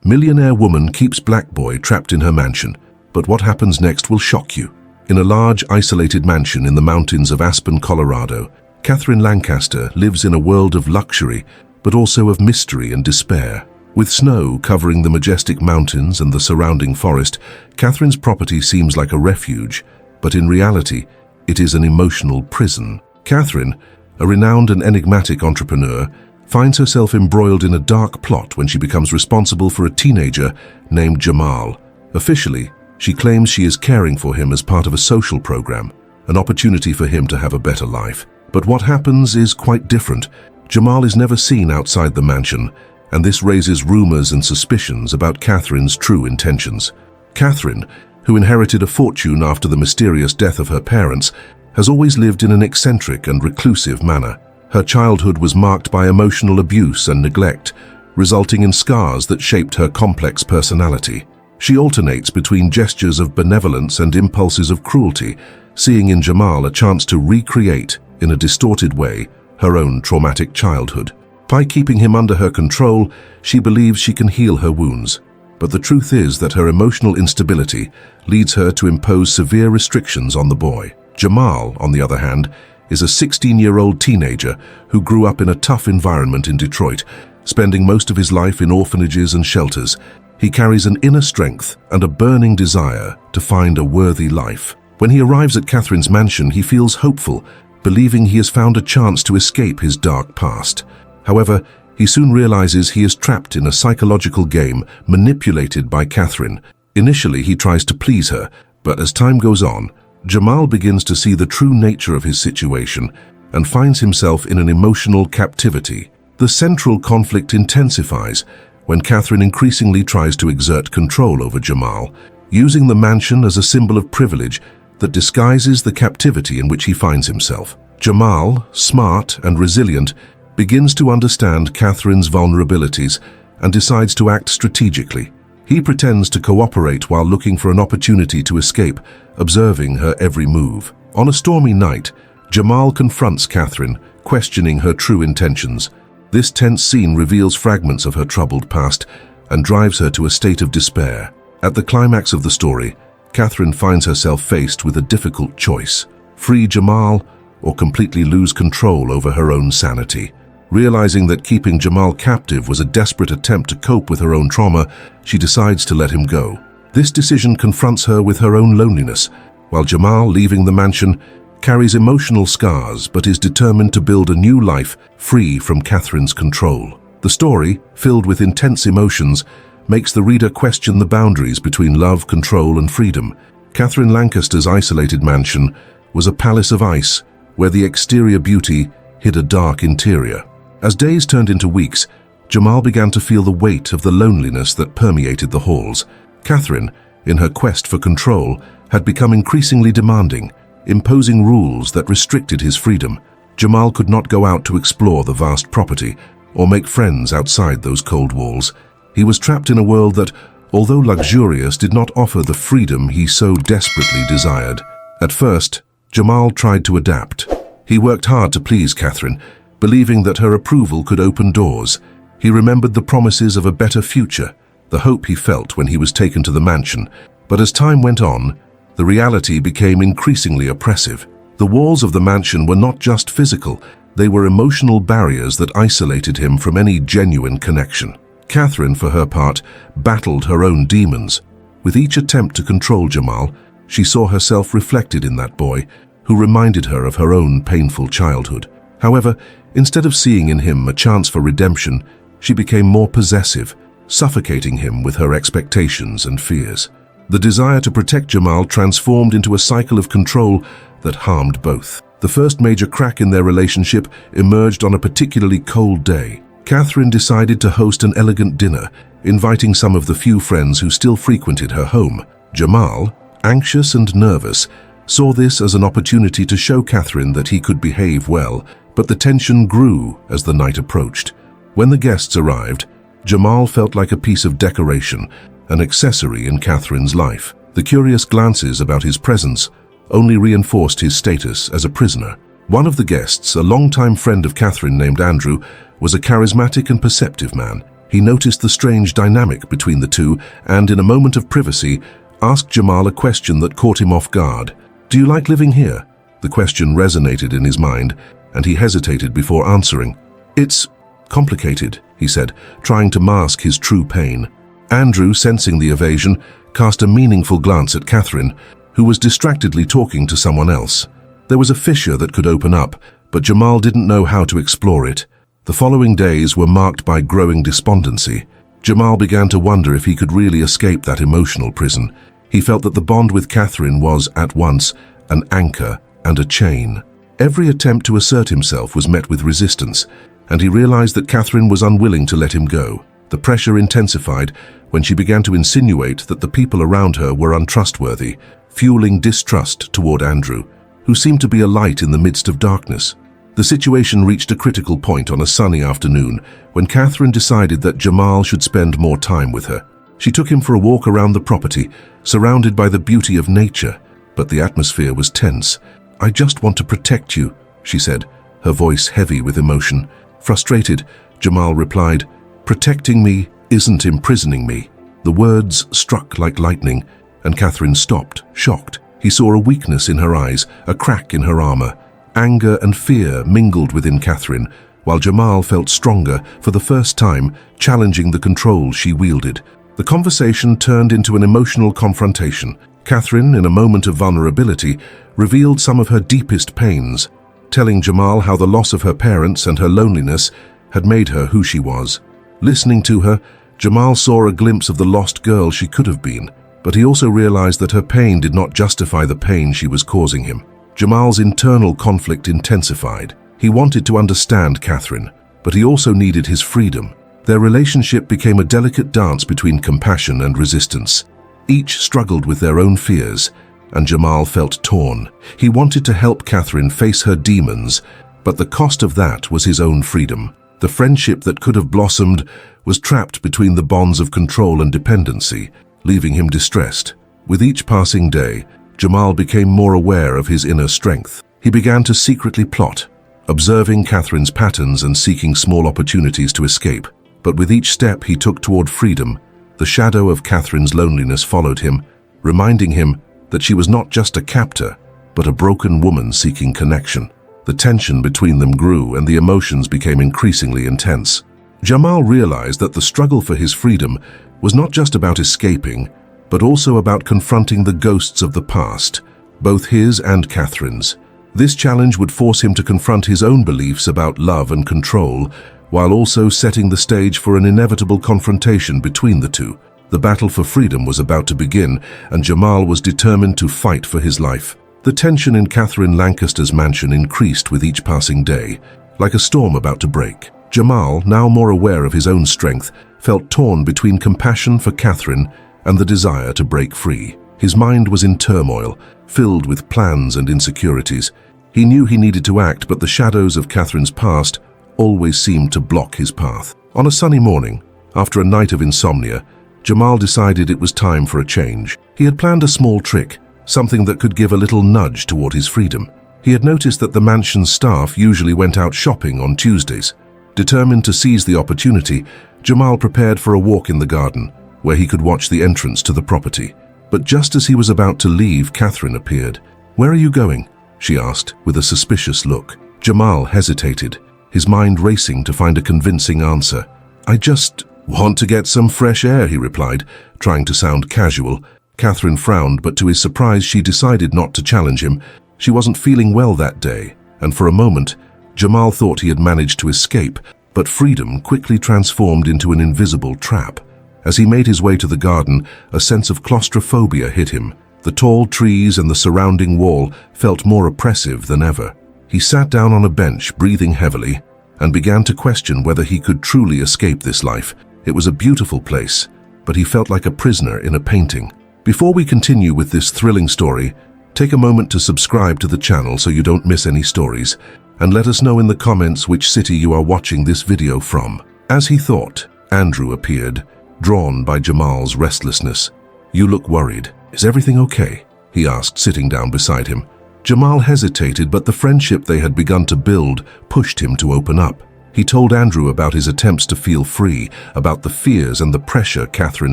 Millionaire woman keeps black boy trapped in her mansion, but what happens next will shock you. In a large, isolated mansion in the mountains of Aspen, Colorado, Catherine Lancaster lives in a world of luxury, but also of mystery and despair. With snow covering the majestic mountains and the surrounding forest, Catherine's property seems like a refuge, but in reality, it is an emotional prison. Catherine, a renowned and enigmatic entrepreneur, finds herself embroiled in a dark plot when she becomes responsible for a teenager named Jamal. Officially, she claims she is caring for him as part of a social program, an opportunity for him to have a better life. But what happens is quite different. Jamal is never seen outside the mansion, and this raises rumors and suspicions about Catherine's true intentions. Catherine, who inherited a fortune after the mysterious death of her parents, has always lived in an eccentric and reclusive manner. Her childhood was marked by emotional abuse and neglect, resulting in scars that shaped her complex personality. She alternates between gestures of benevolence and impulses of cruelty, seeing in Jamal a chance to recreate, in a distorted way, her own traumatic childhood. By keeping him under her control, she believes she can heal her wounds. But the truth is that her emotional instability leads her to impose severe restrictions on the boy. Jamal, on the other hand, is a 16-year-old teenager who grew up in a tough environment in Detroit, spending most of his life in orphanages and shelters. He carries an inner strength and a burning desire to find a worthy life. When he arrives at Catherine's mansion, he feels hopeful, believing he has found a chance to escape his dark past. However, he soon realizes he is trapped in a psychological game manipulated by Catherine. Initially, he tries to please her, but as time goes on, Jamal begins to see the true nature of his situation and finds himself in an emotional captivity. The central conflict intensifies when Catherine increasingly tries to exert control over Jamal, using the mansion as a symbol of privilege that disguises the captivity in which he finds himself. Jamal, smart and resilient, begins to understand Catherine's vulnerabilities and decides to act strategically. He pretends to cooperate while looking for an opportunity to escape, observing her every move. On a stormy night, Jamal confronts Catherine, questioning her true intentions. This tense scene reveals fragments of her troubled past and drives her to a state of despair. At the climax of the story, Catherine finds herself faced with a difficult choice: free Jamal or completely lose control over her own sanity. Realizing that keeping Jamal captive was a desperate attempt to cope with her own trauma, she decides to let him go. This decision confronts her with her own loneliness, while Jamal, leaving the mansion, carries emotional scars but is determined to build a new life free from Catherine's control. The story, filled with intense emotions, makes the reader question the boundaries between love, control, and freedom. Catherine Lancaster's isolated mansion was a palace of ice, where the exterior beauty hid a dark interior. As days turned into weeks, Jamal began to feel the weight of the loneliness that permeated the halls. Catherine, in her quest for control, had become increasingly demanding, imposing rules that restricted his freedom. Jamal could not go out to explore the vast property or make friends outside those cold walls. He was trapped in a world that, although luxurious, did not offer the freedom he so desperately desired. At first, Jamal tried to adapt. He worked hard to please Catherine, believing that her approval could open doors. He remembered the promises of a better future, the hope he felt when he was taken to the mansion. But as time went on, the reality became increasingly oppressive. The walls of the mansion were not just physical, they were emotional barriers that isolated him from any genuine connection. Catherine, for her part, battled her own demons. With each attempt to control Jamal, she saw herself reflected in that boy, who reminded her of her own painful childhood. However, instead of seeing in him a chance for redemption, she became more possessive, suffocating him with her expectations and fears. The desire to protect Jamal transformed into a cycle of control that harmed both. The first major crack in their relationship emerged on a particularly cold day. Catherine decided to host an elegant dinner, inviting some of the few friends who still frequented her home. Jamal, anxious and nervous, saw this as an opportunity to show Catherine that he could behave well, but the tension grew as the night approached. When the guests arrived, Jamal felt like a piece of decoration, an accessory in Catherine's life. The curious glances about his presence only reinforced his status as a prisoner. One of the guests, a longtime friend of Catherine named Andrew, was a charismatic and perceptive man. He noticed the strange dynamic between the two and, in a moment of privacy, asked Jamal a question that caught him off guard. "Do you like living here?" The question resonated in his mind, and he hesitated before answering. "It's complicated," he said, trying to mask his true pain. Andrew, sensing the evasion, cast a meaningful glance at Catherine, who was distractedly talking to someone else. There was a fissure that could open up, but Jamal didn't know how to explore it. The following days were marked by growing despondency. Jamal began to wonder if he could really escape that emotional prison. He felt that the bond with Catherine was, at once, an anchor and a chain. Every attempt to assert himself was met with resistance, and he realized that Catherine was unwilling to let him go. The pressure intensified when she began to insinuate that the people around her were untrustworthy, fueling distrust toward Andrew, who seemed to be a light in the midst of darkness. The situation reached a critical point on a sunny afternoon when Catherine decided that Jamal should spend more time with her. She took him for a walk around the property, surrounded by the beauty of nature, but the atmosphere was tense. "I just want to protect you," she said, her voice heavy with emotion. Frustrated, Jamal replied, "Protecting me isn't imprisoning me." The words struck like lightning, and Catherine stopped, shocked. He saw a weakness in her eyes, a crack in her armor. Anger and fear mingled within Catherine, while Jamal felt stronger for the first time, challenging the control she wielded. The conversation turned into an emotional confrontation. Catherine, in a moment of vulnerability, revealed some of her deepest pains, telling Jamal how the loss of her parents and her loneliness had made her who she was. Listening to her, Jamal saw a glimpse of the lost girl she could have been, but he also realized that her pain did not justify the pain she was causing him. Jamal's internal conflict intensified. He wanted to understand Catherine, but he also needed his freedom. Their relationship became a delicate dance between compassion and resistance. Each struggled with their own fears, and Jamal felt torn. He wanted to help Catherine face her demons, but the cost of that was his own freedom. The friendship that could have blossomed was trapped between the bonds of control and dependency, leaving him distressed. With each passing day, Jamal became more aware of his inner strength. He began to secretly plot, observing Catherine's patterns and seeking small opportunities to escape. But with each step he took toward freedom, the shadow of Catherine's loneliness followed him, reminding him that she was not just a captor, but a broken woman seeking connection. The tension between them grew and the emotions became increasingly intense. Jamal realized that the struggle for his freedom was not just about escaping, but also about confronting the ghosts of the past, both his and Catherine's. This challenge would force him to confront his own beliefs about love and control, while also setting the stage for an inevitable confrontation between the two. The battle for freedom was about to begin, and Jamal was determined to fight for his life. The tension in Catherine Lancaster's mansion increased with each passing day, like a storm about to break. Jamal, now more aware of his own strength, felt torn between compassion for Catherine and the desire to break free. His mind was in turmoil, filled with plans and insecurities. He knew he needed to act, but the shadows of Catherine's past always seemed to block his path. On a sunny morning, after a night of insomnia, Jamal decided it was time for a change. He had planned a small trick, something that could give a little nudge toward his freedom. He had noticed that the mansion's staff usually went out shopping on Tuesdays. Determined to seize the opportunity, Jamal prepared for a walk in the garden, where he could watch the entrance to the property. But just as he was about to leave, Catherine appeared. "Where are you going?" she asked, with a suspicious look. Jamal hesitated, his mind racing to find a convincing answer. "I just want to get some fresh air," he replied, trying to sound casual. Catherine frowned, but to his surprise she decided not to challenge him. She wasn't feeling well that day, and for a moment, Jamal thought he had managed to escape, but freedom quickly transformed into an invisible trap. As he made his way to the garden, a sense of claustrophobia hit him. The tall trees and the surrounding wall felt more oppressive than ever. He sat down on a bench, breathing heavily, and began to question whether he could truly escape this life. It was a beautiful place, but he felt like a prisoner in a painting. Before we continue with this thrilling story, take a moment to subscribe to the channel so you don't miss any stories, and let us know in the comments which city you are watching this video from. As he thought, Andrew appeared, drawn by Jamal's restlessness. "You look worried. Is everything okay?" he asked, sitting down beside him. Jamal hesitated, but the friendship they had begun to build pushed him to open up. He told Andrew about his attempts to feel free, about the fears and the pressure Catherine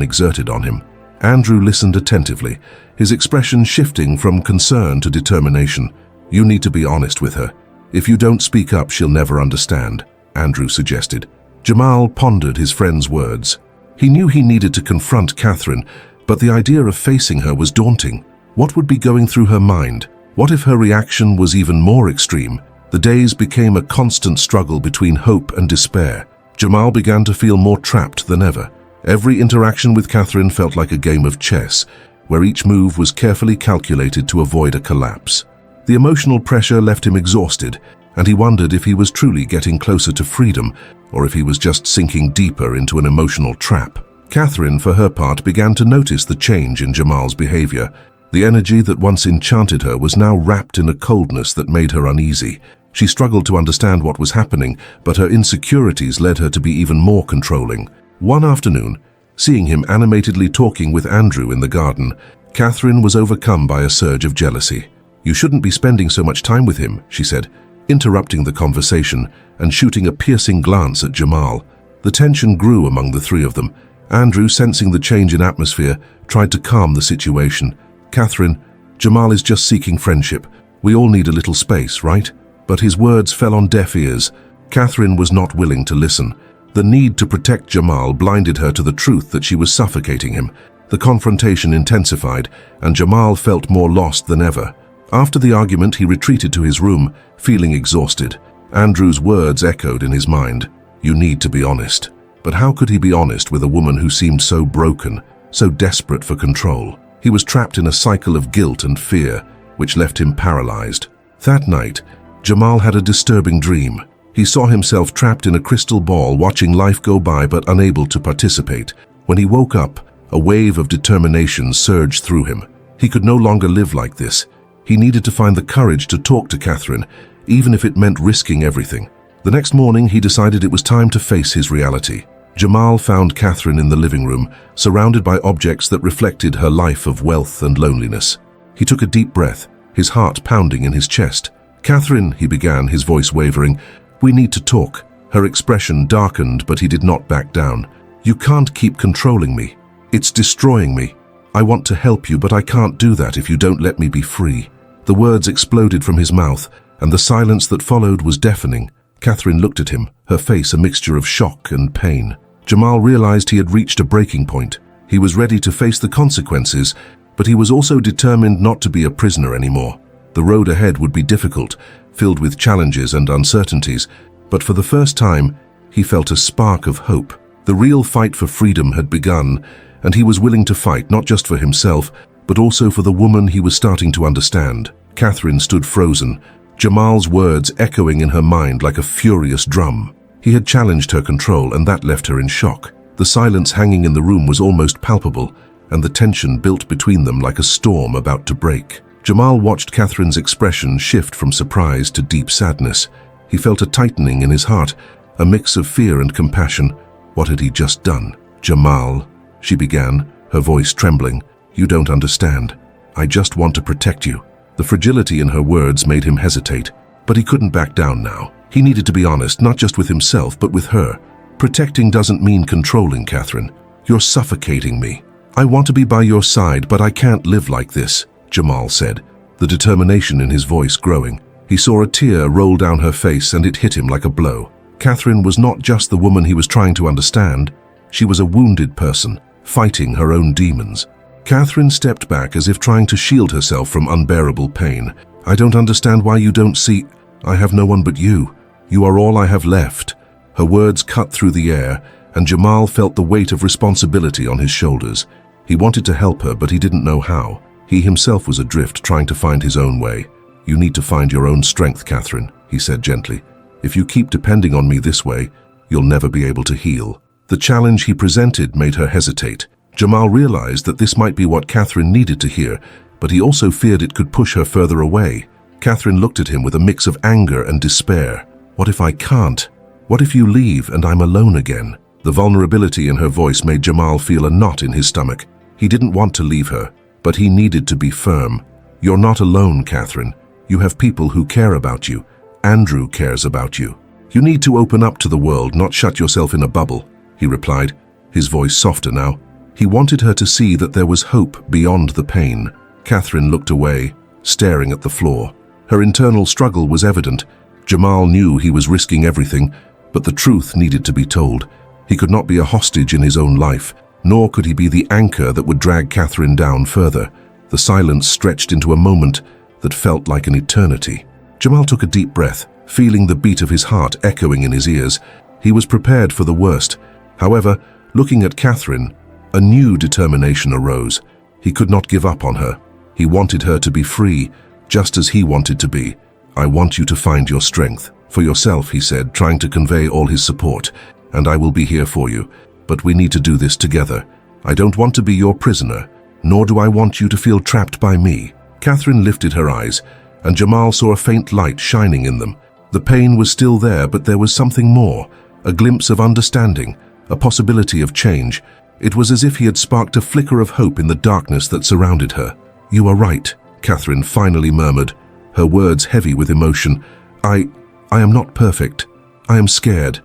exerted on him. Andrew listened attentively, his expression shifting from concern to determination. "You need to be honest with her. If you don't speak up, she'll never understand," Andrew suggested. Jamal pondered his friend's words. He knew he needed to confront Catherine, but the idea of facing her was daunting. What would be going through her mind? What if her reaction was even more extreme? The days became a constant struggle between hope and despair. Jamal began to feel more trapped than ever. Every interaction with Catherine felt like a game of chess, where each move was carefully calculated to avoid a collapse. The emotional pressure left him exhausted, and he wondered if he was truly getting closer to freedom, or if he was just sinking deeper into an emotional trap. Catherine, for her part, began to notice the change in Jamal's behavior. The energy that once enchanted her was now wrapped in a coldness that made her uneasy. She struggled to understand what was happening, but her insecurities led her to be even more controlling. One afternoon, seeing him animatedly talking with Andrew in the garden, Catherine was overcome by a surge of jealousy. "You shouldn't be spending so much time with him," she said, interrupting the conversation and shooting a piercing glance at Jamal. The tension grew among the three of them. Andrew, sensing the change in atmosphere, tried to calm the situation. "Catherine, Jamal is just seeking friendship. We all need a little space, right?" But his words fell on deaf ears. Catherine was not willing to listen. The need to protect Jamal blinded her to the truth that she was suffocating him. The confrontation intensified, and Jamal felt more lost than ever. After the argument, he retreated to his room, feeling exhausted. Andrew's words echoed in his mind. "You need to be honest." But how could he be honest with a woman who seemed so broken, so desperate for control? He was trapped in a cycle of guilt and fear, which left him paralyzed. That night, Jamal had a disturbing dream. He saw himself trapped in a crystal ball, watching life go by but unable to participate. When he woke up, a wave of determination surged through him. He could no longer live like this. He needed to find the courage to talk to Catherine, even if it meant risking everything. The next morning, he decided it was time to face his reality. Jamal found Catherine in the living room, surrounded by objects that reflected her life of wealth and loneliness. He took a deep breath, his heart pounding in his chest. "Catherine," he began, his voice wavering, "we need to talk." Her expression darkened, but he did not back down. "You can't keep controlling me. It's destroying me. I want to help you, but I can't do that if you don't let me be free." The words exploded from his mouth, and the silence that followed was deafening. Catherine looked at him, her face a mixture of shock and pain. Jamal realized he had reached a breaking point. He was ready to face the consequences, but he was also determined not to be a prisoner anymore. The road ahead would be difficult, filled with challenges and uncertainties, but for the first time, he felt a spark of hope. The real fight for freedom had begun, and he was willing to fight not just for himself, but also for the woman he was starting to understand. Catherine stood frozen, Jamal's words echoing in her mind like a furious drum. He had challenged her control, and that left her in shock. The silence hanging in the room was almost palpable, and the tension built between them like a storm about to break. Jamal watched Catherine's expression shift from surprise to deep sadness. He felt a tightening in his heart, a mix of fear and compassion. What had he just done? "Jamal," she began, her voice trembling, "you don't understand. I just want to protect you." The fragility in her words made him hesitate, but he couldn't back down now. He needed to be honest, not just with himself, but with her. "Protecting doesn't mean controlling, Catherine. You're suffocating me. I want to be by your side, but I can't live like this," Jamal said, the determination in his voice growing. He saw a tear roll down her face, and it hit him like a blow. Catherine was not just the woman he was trying to understand. She was a wounded person, fighting her own demons. Catherine stepped back as if trying to shield herself from unbearable pain. "I don't understand why you don't see. I have no one but you. You are all I have left." Her words cut through the air, and Jamal felt the weight of responsibility on his shoulders. He wanted to help her, but he didn't know how. He himself was adrift, trying to find his own way. "You need to find your own strength, Catherine," he said gently. "If you keep depending on me this way, you'll never be able to heal." The challenge he presented made her hesitate. Jamal realized that this might be what Catherine needed to hear, but he also feared it could push her further away. Catherine looked at him with a mix of anger and despair. "What if I can't? What if you leave and I'm alone again?" The vulnerability in her voice made Jamal feel a knot in his stomach. He didn't want to leave her, but he needed to be firm. "You're not alone, Catherine. You have people who care about you. Andrew cares about you. You need to open up to the world, not shut yourself in a bubble, he replied, his voice softer now. He wanted her to see that there was hope beyond the pain. Catherine looked away, staring at the floor. Her internal struggle was evident. Jamal knew he was risking everything, but the truth needed to be told. He could not be a hostage in his own life, nor could he be the anchor that would drag Catherine down further. The silence stretched into a moment that felt like an eternity. Jamal took a deep breath, feeling the beat of his heart echoing in his ears. He was prepared for the worst. However, looking at Catherine, a new determination arose. He could not give up on her. He wanted her to be free, just as he wanted to be. I want you to find your strength. For yourself, he said, trying to convey all his support. And I will be here for you. But we need to do this together. I don't want to be your prisoner, nor do I want you to feel trapped by me. Catherine lifted her eyes, and Jamal saw a faint light shining in them. The pain was still there, but there was something more, a glimpse of understanding, a possibility of change. It was as if he had sparked a flicker of hope in the darkness that surrounded her. You are right, Catherine finally murmured, her words heavy with emotion. I am not perfect. I am scared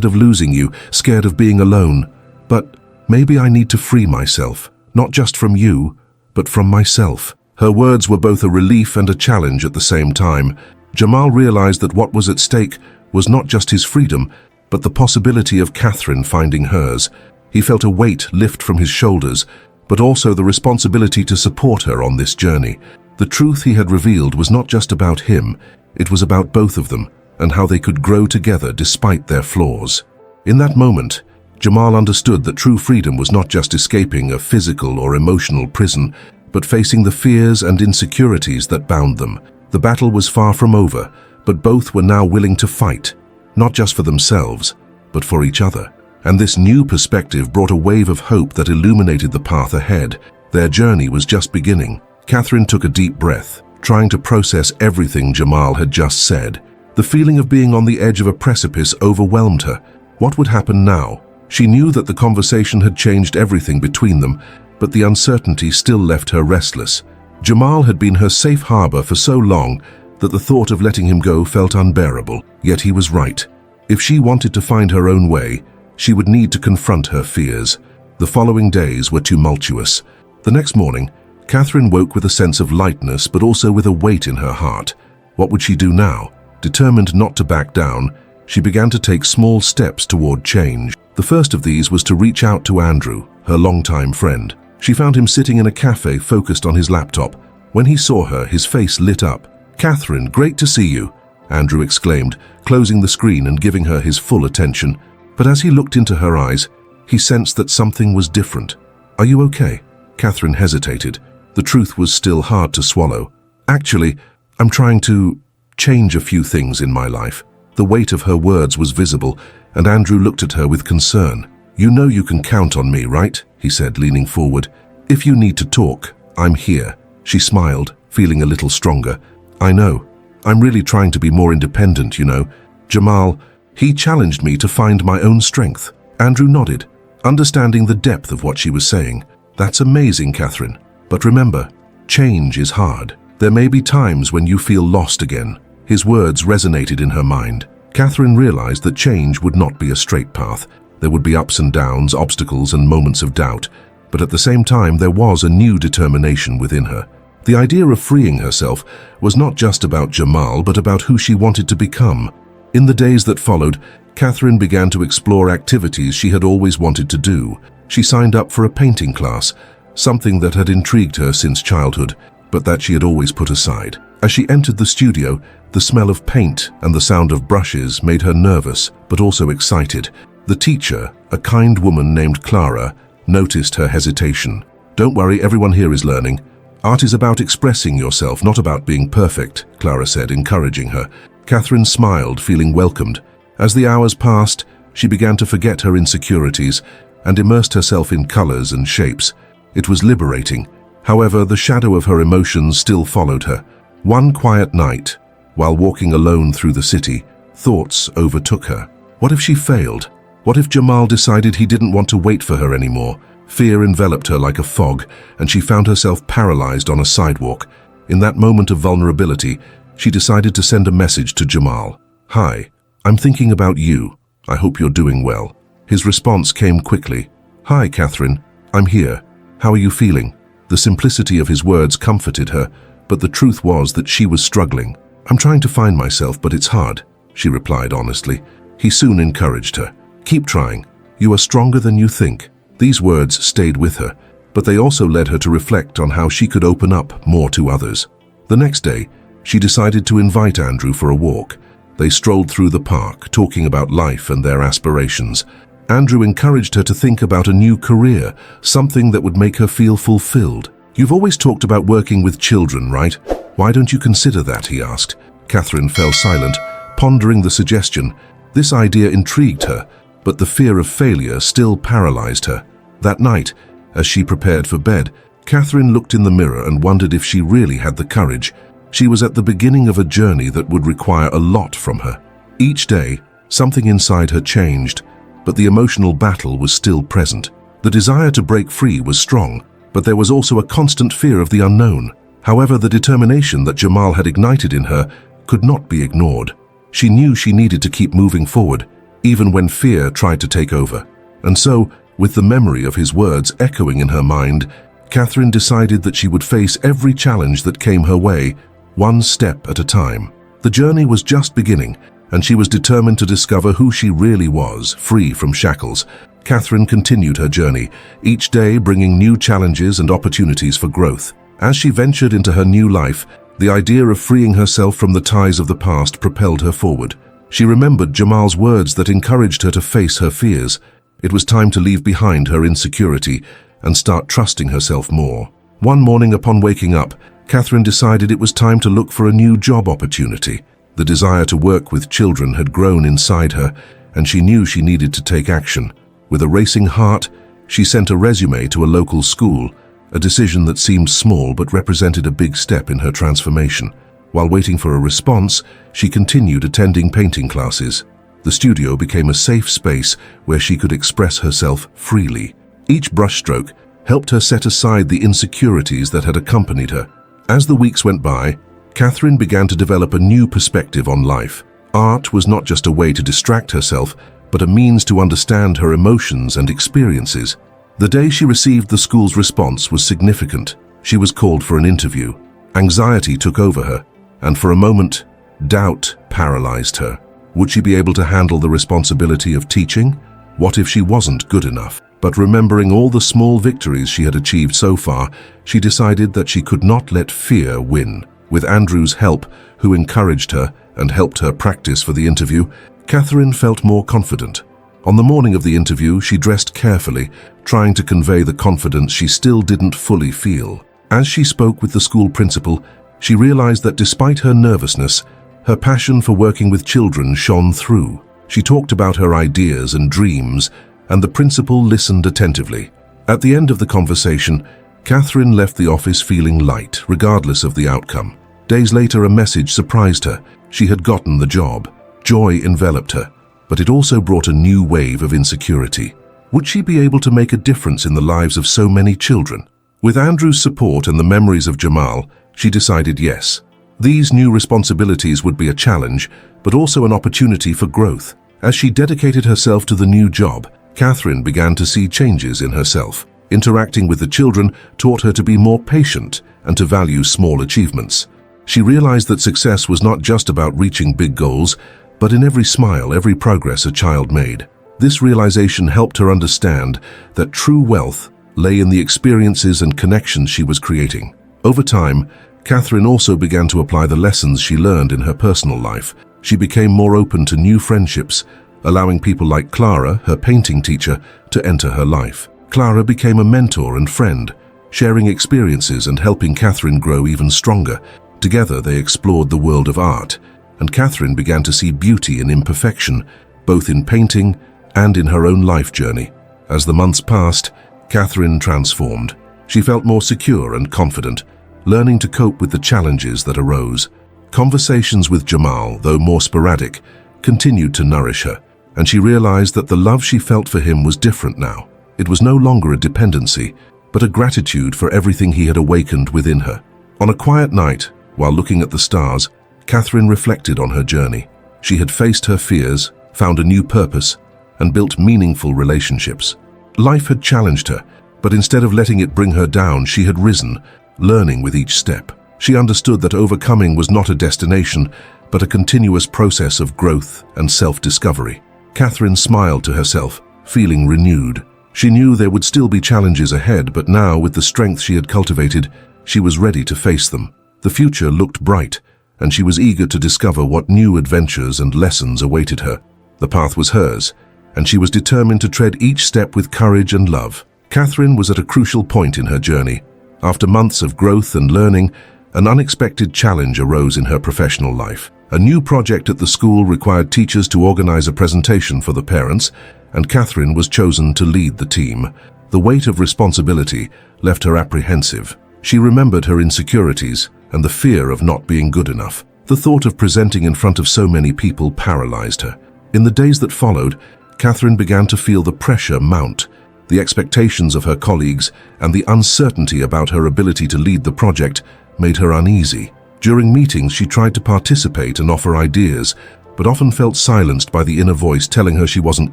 of losing you, scared of being alone. But maybe I need to free myself, not just from you, but from myself. Her words were both a relief and a challenge at the same time. Jamal realized that what was at stake was not just his freedom, but the possibility of Catherine finding hers. He felt a weight lift from his shoulders, but also the responsibility to support her on this journey. The truth he had revealed was not just about him, it was about both of them, and how they could grow together despite their flaws. In that moment, Jamal understood that true freedom was not just escaping a physical or emotional prison, but facing the fears and insecurities that bound them. The battle was far from over, but both were now willing to fight, not just for themselves, but for each other. And this new perspective brought a wave of hope that illuminated the path ahead. Their journey was just beginning. Catherine took a deep breath, trying to process everything Jamal had just said. The feeling of being on the edge of a precipice overwhelmed her. What would happen now? She knew that the conversation had changed everything between them, but the uncertainty still left her restless. Jamal had been her safe harbor for so long that the thought of letting him go felt unbearable. Yet he was right. If she wanted to find her own way, she would need to confront her fears. The following days were tumultuous. The next morning, Catherine woke with a sense of lightness, but also with a weight in her heart. What would she do now? Determined not to back down, she began to take small steps toward change. The first of these was to reach out to Andrew, her longtime friend. She found him sitting in a cafe focused on his laptop. When he saw her, his face lit up. "Catherine, great to see you," Andrew exclaimed, closing the screen and giving her his full attention. But as he looked into her eyes, he sensed that something was different. "Are you okay?" Catherine hesitated. The truth was still hard to swallow. "Actually, I'm trying to change a few things in my life." The weight of her words was visible, and Andrew looked at her with concern. "You know you can count on me, right?" he said, leaning forward. "If you need to talk, I'm here." She smiled, feeling a little stronger. "I know. I'm really trying to be more independent, you know. Jamal, he challenged me to find my own strength." Andrew nodded, understanding the depth of what she was saying. "That's amazing, Catherine. But remember, change is hard. There may be times when you feel lost again." His words resonated in her mind. Catherine realized that change would not be a straight path. There would be ups and downs, obstacles, and moments of doubt. But at the same time, there was a new determination within her. The idea of freeing herself was not just about Jamal, but about who she wanted to become. In the days that followed, Catherine began to explore activities she had always wanted to do. She signed up for a painting class, something that had intrigued her since childhood, but that she had always put aside. As she entered the studio, the smell of paint and the sound of brushes made her nervous, but also excited. The teacher, a kind woman named Clara, noticed her hesitation. "Don't worry, everyone here is learning. Art is about expressing yourself, not about being perfect," Clara said, encouraging her. Catherine smiled, feeling welcomed. As the hours passed, she began to forget her insecurities and immersed herself in colors and shapes. It was liberating. However, the shadow of her emotions still followed her. One quiet night, while walking alone through the city, thoughts overtook her. What if she failed? What if Jamal decided he didn't want to wait for her anymore? Fear enveloped her like a fog, and she found herself paralyzed on a sidewalk. In that moment of vulnerability, she decided to send a message to Jamal. "Hi, "I'm thinking about you. I hope you're doing well." His response came quickly. "Hi, Catherine. I'm here. How are you feeling?" The simplicity of his words comforted her, but the truth was that she was struggling. "I'm trying to find myself, but it's hard," she replied honestly. He soon encouraged her. "Keep trying. You are stronger than you think." These words stayed with her, but they also led her to reflect on how she could open up more to others. The next day, she decided to invite Andrew for a walk. They strolled through the park, talking about life and their aspirations. Andrew encouraged her to think about a new career, something that would make her feel fulfilled. "You've always talked about working with children, right? Why don't you consider that?" he asked. Catherine fell silent, pondering the suggestion. This idea intrigued her, but the fear of failure still paralyzed her. That night, as she prepared for bed, Catherine looked in the mirror and wondered if she really had the courage. She was at the beginning of a journey that would require a lot from her. Each day, something inside her changed, but the emotional battle was still present. The desire to break free was strong, but there was also a constant fear of the unknown. However, the determination that Jamal had ignited in her could not be ignored. She knew she needed to keep moving forward, even when fear tried to take over. And so, with the memory of his words echoing in her mind, Catherine decided that she would face every challenge that came her way, one step at a time. The journey was just beginning, and she was determined to discover who she really was, free from shackles. Catherine continued her journey, each day bringing new challenges and opportunities for growth. As she ventured into her new life, the idea of freeing herself from the ties of the past propelled her forward. She remembered Jamal's words that encouraged her to face her fears. It was time to leave behind her insecurity and start trusting herself more. One morning upon waking up, Catherine decided it was time to look for a new job opportunity. The desire to work with children had grown inside her, and she knew she needed to take action. With a racing heart, she sent a resume to a local school, a decision that seemed small but represented a big step in her transformation. While waiting for a response, she continued attending painting classes. The studio became a safe space where she could express herself freely. Each brushstroke helped her set aside the insecurities that had accompanied her. As the weeks went by, Catherine began to develop a new perspective on life. Art was not just a way to distract herself, but a means to understand her emotions and experiences. The day she received the school's response was significant. She was called for an interview. Anxiety took over her, and for a moment, doubt paralyzed her. Would she be able to handle the responsibility of teaching? What if she wasn't good enough? But remembering all the small victories she had achieved so far, she decided that she could not let fear win. With Andrew's help, who encouraged her and helped her practice for the interview, Catherine felt more confident. On the morning of the interview, she dressed carefully, trying to convey the confidence she still didn't fully feel. As she spoke with the school principal, she realized that despite her nervousness, her passion for working with children shone through. She talked about her ideas and dreams, and the principal listened attentively. At the end of the conversation, Catherine left the office feeling light, regardless of the outcome. Days later, a message surprised her. She had gotten the job. Joy enveloped her, but it also brought a new wave of insecurity. Would she be able to make a difference in the lives of so many children? With Andrew's support and the memories of Jamal, she decided yes. These new responsibilities would be a challenge, but also an opportunity for growth. As she dedicated herself to the new job, Catherine began to see changes in herself. Interacting with the children taught her to be more patient and to value small achievements. She realized that success was not just about reaching big goals, but in every smile, every progress a child made. This realization helped her understand that true wealth lay in the experiences and connections she was creating. Over time, Catherine also began to apply the lessons she learned in her personal life. She became more open to new friendships, allowing people like Clara, her painting teacher, to enter her life. Clara became a mentor and friend, sharing experiences and helping Catherine grow even stronger. Together, they explored the world of art, and Catherine began to see beauty in imperfection, both in painting and in her own life journey. As the months passed, Catherine transformed. She felt more secure and confident, learning to cope with the challenges that arose. Conversations with Jamal, though more sporadic, continued to nourish her, and she realized that the love she felt for him was different now. It was no longer a dependency, but a gratitude for everything he had awakened within her. On a quiet night, while looking at the stars, Catherine reflected on her journey. She had faced her fears, found a new purpose, and built meaningful relationships. Life had challenged her, but instead of letting it bring her down, she had risen, learning with each step. She understood that overcoming was not a destination, but a continuous process of growth and self-discovery. Catherine smiled to herself, feeling renewed. She knew there would still be challenges ahead, but now, with the strength she had cultivated, she was ready to face them. The future looked bright, and she was eager to discover what new adventures and lessons awaited her. The path was hers, and she was determined to tread each step with courage and love. Catherine was at a crucial point in her journey. After months of growth and learning, an unexpected challenge arose in her professional life. A new project at the school required teachers to organize a presentation for the parents, and Catherine was chosen to lead the team. The weight of responsibility left her apprehensive. She remembered her insecurities and the fear of not being good enough. The thought of presenting in front of so many people paralyzed her. In the days that followed, Catherine began to feel the pressure mount. The expectations of her colleagues and the uncertainty about her ability to lead the project made her uneasy. During meetings, she tried to participate and offer ideas, but often felt silenced by the inner voice telling her she wasn't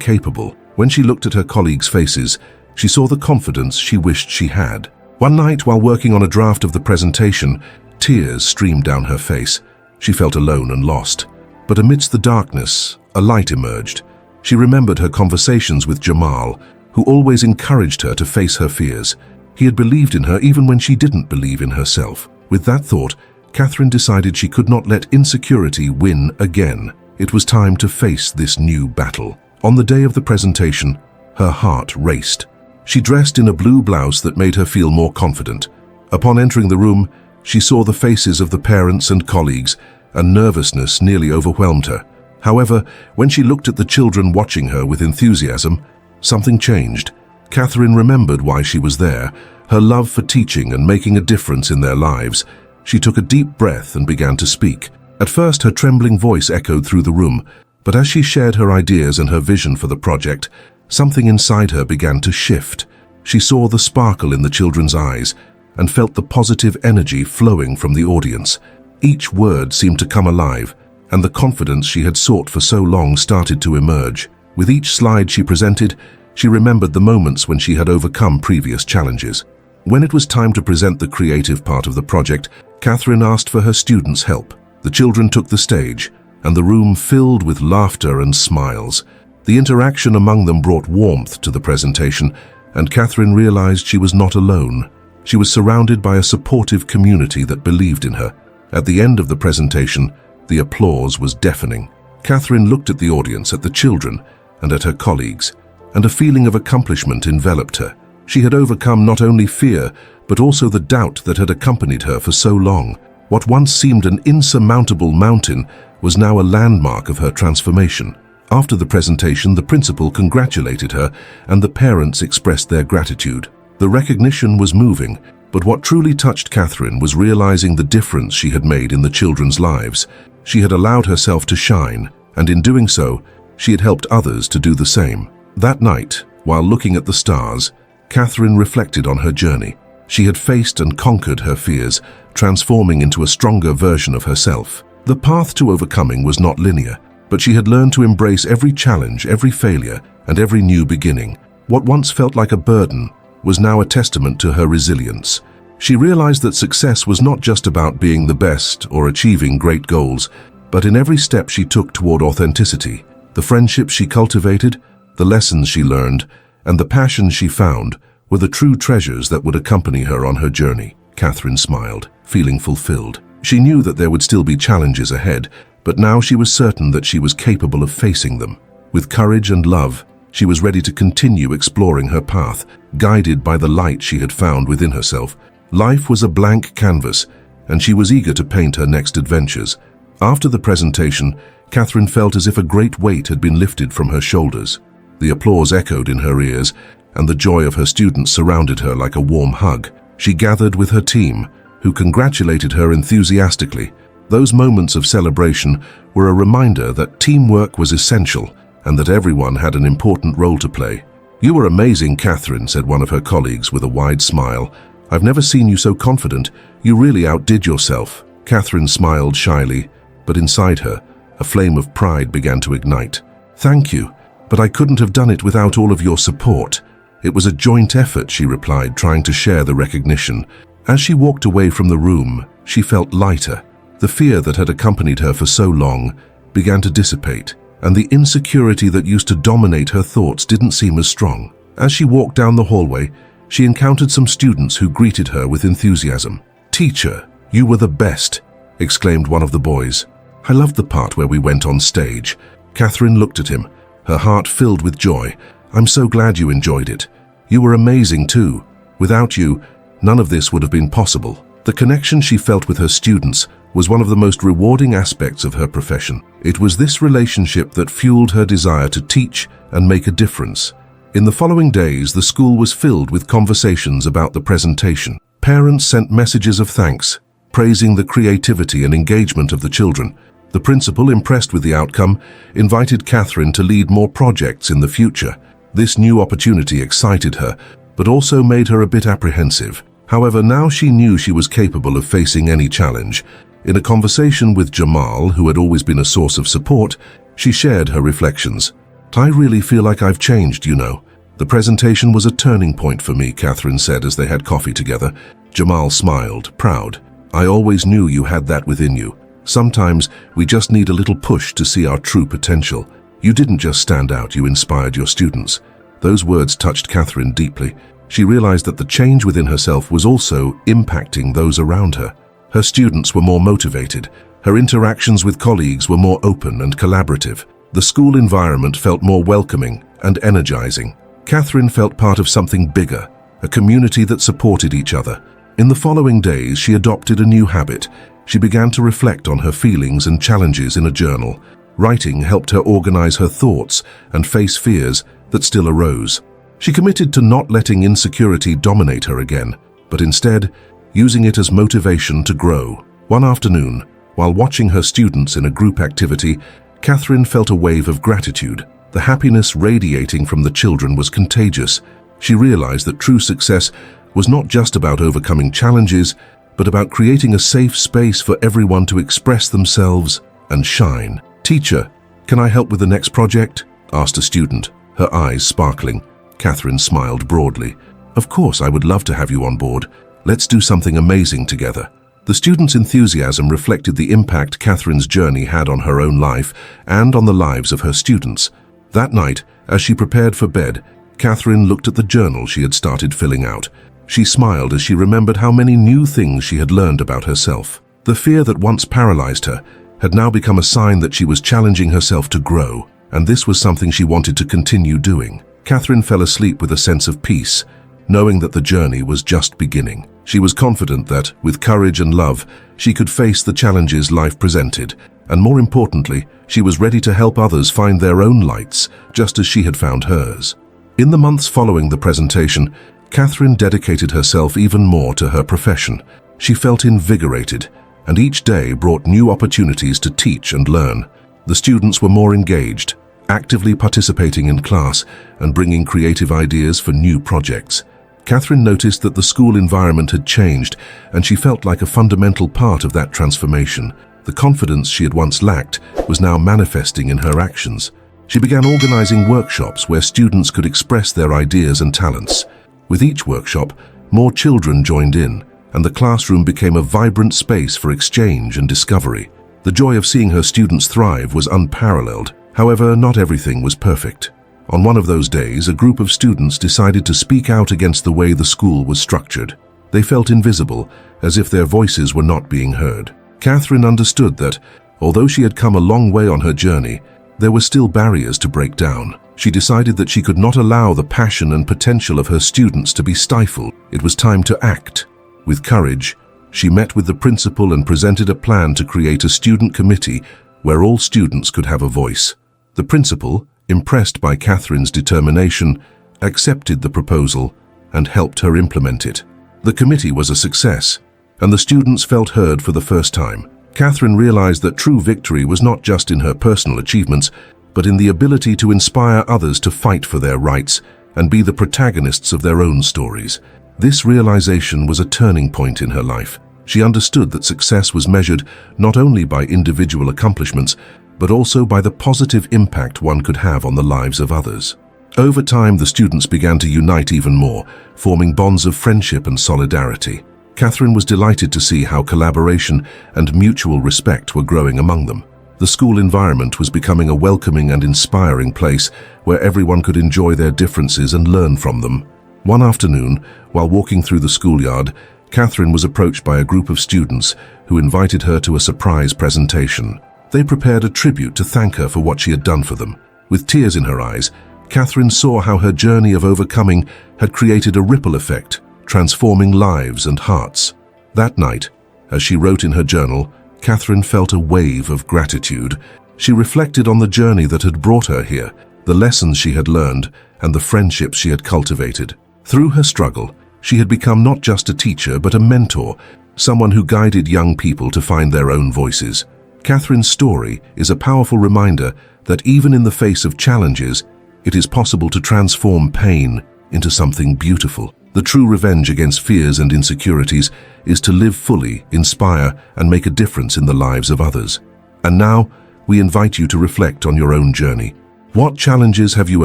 capable. When she looked at her colleagues' faces, she saw the confidence she wished she had. One night, while working on a draft of the presentation, tears streamed down her face. She felt alone and lost. But amidst the darkness, a light emerged. She remembered her conversations with Jamal, who always encouraged her to face her fears. He had believed in her even when she didn't believe in herself. With that thought, Catherine decided she could not let insecurity win again. It was time to face this new battle. On the day of the presentation, her heart raced. She dressed in a blue blouse that made her feel more confident. Upon entering the room, she saw the faces of the parents and colleagues, and nervousness nearly overwhelmed her. However, when she looked at the children watching her with enthusiasm, something changed. Catherine remembered why she was there, her love for teaching and making a difference in their lives. She took a deep breath and began to speak. At first, her trembling voice echoed through the room, but as she shared her ideas and her vision for the project, something inside her began to shift. She saw the sparkle in the children's eyes and felt the positive energy flowing from the audience. Each word seemed to come alive, and the confidence she had sought for so long started to emerge. With each slide she presented, she remembered the moments when she had overcome previous challenges. When it was time to present the creative part of the project, Catherine asked for her students' help. The children took the stage, and the room filled with laughter and smiles. The interaction among them brought warmth to the presentation, and Catherine realized she was not alone. She was surrounded by a supportive community that believed in her. At the end of the presentation, the applause was deafening. Catherine looked at the audience, at the children, and at her colleagues, and a feeling of accomplishment enveloped her. She had overcome not only fear, but also the doubt that had accompanied her for so long. What once seemed an insurmountable mountain was now a landmark of her transformation. After the presentation, the principal congratulated her, and the parents expressed their gratitude. The recognition was moving, but what truly touched Catherine was realizing the difference she had made in the children's lives. She had allowed herself to shine, and in doing so, she had helped others to do the same. That night, while looking at the stars, Catherine reflected on her journey. She had faced and conquered her fears, transforming into a stronger version of herself. The path to overcoming was not linear, but she had learned to embrace every challenge, every failure, and every new beginning. What once felt like a burden was now a testament to her resilience. She realized that success was not just about being the best or achieving great goals, but in every step she took toward authenticity. The friendships she cultivated, the lessons she learned, and the passion she found were the true treasures that would accompany her on her journey. Catherine smiled, feeling fulfilled. She knew that there would still be challenges ahead, but now she was certain that she was capable of facing them. With courage and love, she was ready to continue exploring her path, guided by the light she had found within herself. Life was a blank canvas, and she was eager to paint her next adventures. After the presentation, Catherine felt as if a great weight had been lifted from her shoulders. The applause echoed in her ears, and the joy of her students surrounded her like a warm hug. She gathered with her team, who congratulated her enthusiastically. Those moments of celebration were a reminder that teamwork was essential and that everyone had an important role to play. "You were amazing, Catherine," said one of her colleagues with a wide smile. "I've never seen you so confident. You really outdid yourself." Catherine smiled shyly, but inside her, A flame of pride began to ignite. "Thank you, but I couldn't have done it without all of your support. It was a joint effort," she replied, trying to share the recognition. As she walked away from the room, she felt lighter. The fear that had accompanied her for so long began to dissipate, and the insecurity that used to dominate her thoughts didn't seem as strong. As she walked down the hallway, she encountered some students who greeted her with enthusiasm. "Teacher, you were the best," exclaimed one of the boys. "I loved the part where we went on stage." Catherine looked at him, her heart filled with joy. "I'm so glad you enjoyed it. You were amazing too. Without you, none of this would have been possible." The connection she felt with her students was one of the most rewarding aspects of her profession. It was this relationship that fueled her desire to teach and make a difference. In the following days, the school was filled with conversations about the presentation. Parents sent messages of thanks, praising the creativity and engagement of the children. The principal, impressed with the outcome, invited Catherine to lead more projects in the future. This new opportunity excited her, but also made her a bit apprehensive. However, now she knew she was capable of facing any challenge. In a conversation with Jamal, who had always been a source of support, she shared her reflections. "I really feel like I've changed, you know. The presentation was a turning point for me," Catherine said as they had coffee together. Jamal smiled, proud. "I always knew you had that within you. Sometimes we just need a little push to see our true potential. You didn't just stand out, you inspired your students." Those words touched Catherine deeply. She realized that the change within herself was also impacting those around her. Her students were more motivated. Her interactions with colleagues were more open and collaborative. The school environment felt more welcoming and energizing. Catherine felt part of something bigger, a community that supported each other. In the following days, she adopted a new habit. She began to reflect on her feelings and challenges in a journal. Writing helped her organize her thoughts and face fears that still arose. She committed to not letting insecurity dominate her again, but instead using it as motivation to grow. One afternoon, while watching her students in a group activity, Catherine felt a wave of gratitude. The happiness radiating from the children was contagious. She realized that true success was not just about overcoming challenges, but about creating a safe space for everyone to express themselves and shine. "Teacher, can I help with the next project?" asked a student, her eyes sparkling. Catherine smiled broadly. "Of course, I would love to have you on board. Let's do something amazing together." The students' enthusiasm reflected the impact Catherine's journey had on her own life and on the lives of her students. That night, as she prepared for bed, Catherine looked at the journal she had started filling out. She smiled as she remembered how many new things she had learned about herself. The fear that once paralyzed her had now become a sign that she was challenging herself to grow, and this was something she wanted to continue doing. Catherine fell asleep with a sense of peace, knowing that the journey was just beginning. She was confident that, with courage and love, she could face the challenges life presented, and more importantly, she was ready to help others find their own lights, just as she had found hers. In the months following the presentation, Catherine dedicated herself even more to her profession. She felt invigorated, and each day brought new opportunities to teach and learn. The students were more engaged, actively participating in class and bringing creative ideas for new projects. Catherine noticed that the school environment had changed, and she felt like a fundamental part of that transformation. The confidence she had once lacked was now manifesting in her actions. She began organizing workshops where students could express their ideas and talents. With each workshop, more children joined in, and the classroom became a vibrant space for exchange and discovery. The joy of seeing her students thrive was unparalleled. However, not everything was perfect. On one of those days, a group of students decided to speak out against the way the school was structured. They felt invisible, as if their voices were not being heard. Catherine understood that, although she had come a long way on her journey, there were still barriers to break down. She decided that she could not allow the passion and potential of her students to be stifled. It was time to act. With courage, she met with the principal and presented a plan to create a student committee where all students could have a voice. The principal, impressed by Catherine's determination, accepted the proposal and helped her implement it. The committee was a success, and the students felt heard for the first time. Catherine realized that true victory was not just in her personal achievements, but in the ability to inspire others to fight for their rights and be the protagonists of their own stories. This realization was a turning point in her life. She understood that success was measured not only by individual accomplishments, but also by the positive impact one could have on the lives of others. Over time, the students began to unite even more, forming bonds of friendship and solidarity. Catherine was delighted to see how collaboration and mutual respect were growing among them. The school environment was becoming a welcoming and inspiring place where everyone could enjoy their differences and learn from them. One afternoon, while walking through the schoolyard, Catherine was approached by a group of students who invited her to a surprise presentation. They prepared a tribute to thank her for what she had done for them. With tears in her eyes, Catherine saw how her journey of overcoming had created a ripple effect, transforming lives and hearts. That night, as she wrote in her journal, Catherine felt a wave of gratitude. She reflected on the journey that had brought her here, the lessons she had learned, and the friendships she had cultivated. Through her struggle, she had become not just a teacher but a mentor, someone who guided young people to find their own voices. Catherine's story is a powerful reminder that even in the face of challenges, it is possible to transform pain into something beautiful. The true revenge against fears and insecurities is to live fully, inspire, and make a difference in the lives of others. And now, we invite you to reflect on your own journey. What challenges have you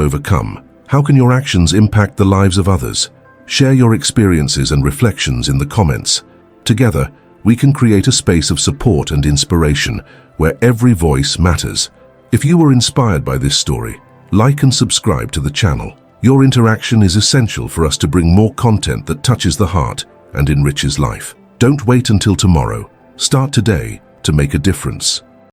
overcome? How can your actions impact the lives of others? Share your experiences and reflections in the comments. Together, we can create a space of support and inspiration where every voice matters. If you were inspired by this story, like and subscribe to the channel. Your interaction is essential for us to bring more content that touches the heart and enriches life. Don't wait until tomorrow. Start today to make a difference.